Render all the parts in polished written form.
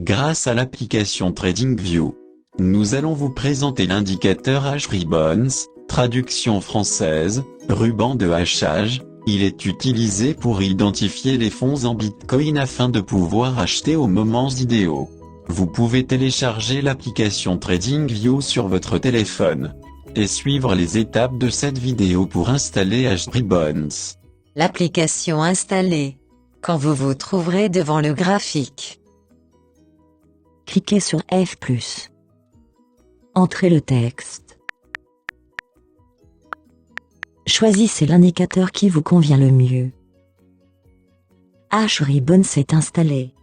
Grâce à l'application TradingView, nous allons vous présenter l'indicateur H-Ribbons, traduction française, ruban de hachage. Il est utilisé pour identifier les fonds en Bitcoin afin de pouvoir acheter aux moments idéaux. Vous pouvez télécharger l'application TradingView sur votre téléphone et suivre les étapes de cette vidéo pour installer H-Ribbons. L'application installée. Quand vous vous trouverez devant le graphique, cliquez sur F+. Entrez le texte. Choisissez l'indicateur qui vous convient le mieux. H-Ribbons est installé.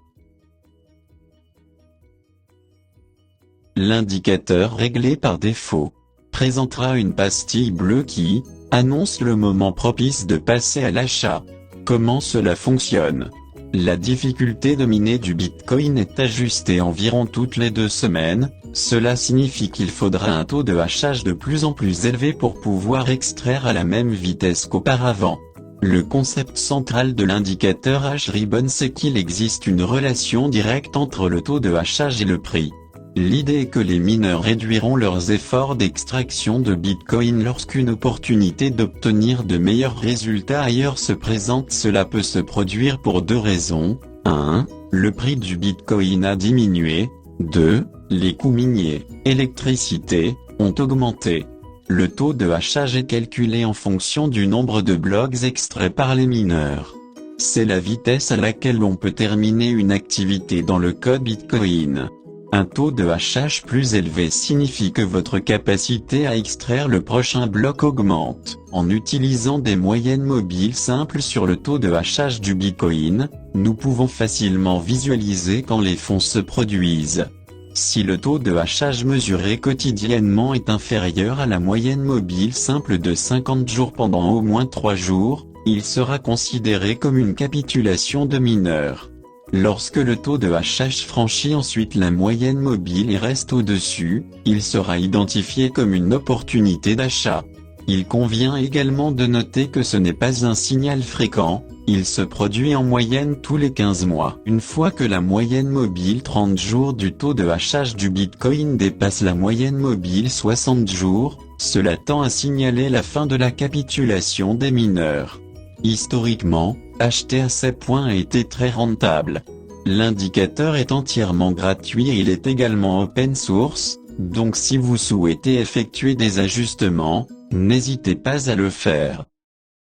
L'indicateur réglé par défaut présentera une pastille bleue qui annonce le moment propice de passer à l'achat. Comment cela fonctionne? La difficulté de miner du Bitcoin est ajustée environ toutes les 2 semaines, cela signifie qu'il faudra un taux de hachage de plus en plus élevé pour pouvoir extraire à la même vitesse qu'auparavant. Le concept central de l'indicateur H-Ribbons c'est qu'il existe une relation directe entre le taux de hachage et le prix. L'idée est que les mineurs réduiront leurs efforts d'extraction de Bitcoin lorsqu'une opportunité d'obtenir de meilleurs résultats ailleurs se présente. Cela peut se produire pour 2 raisons. 1. Le prix du Bitcoin a diminué. 2. Les coûts miniers, électricité, ont augmenté. Le taux de hachage est calculé en fonction du nombre de blocs extraits par les mineurs. C'est la vitesse à laquelle on peut terminer une activité dans le code Bitcoin. Un taux de hachage plus élevé signifie que votre capacité à extraire le prochain bloc augmente. En utilisant des moyennes mobiles simples sur le taux de hachage du Bitcoin, nous pouvons facilement visualiser quand les fonds se produisent. Si le taux de hachage mesuré quotidiennement est inférieur à la moyenne mobile simple de 50 jours pendant au moins 3 jours, il sera considéré comme une capitulation de mineur. Lorsque le taux de hachage franchit ensuite la moyenne mobile et reste au-dessus, il sera identifié comme une opportunité d'achat. Il convient également de noter que ce n'est pas un signal fréquent, il se produit en moyenne tous les 15 mois. Une fois que la moyenne mobile 30 jours du taux de hachage du Bitcoin dépasse la moyenne mobile 60 jours, cela tend à signaler la fin de la capitulation des mineurs. Historiquement, acheter à ces points a été très rentable. L'indicateur est entièrement gratuit et il est également open source, donc si vous souhaitez effectuer des ajustements, n'hésitez pas à le faire.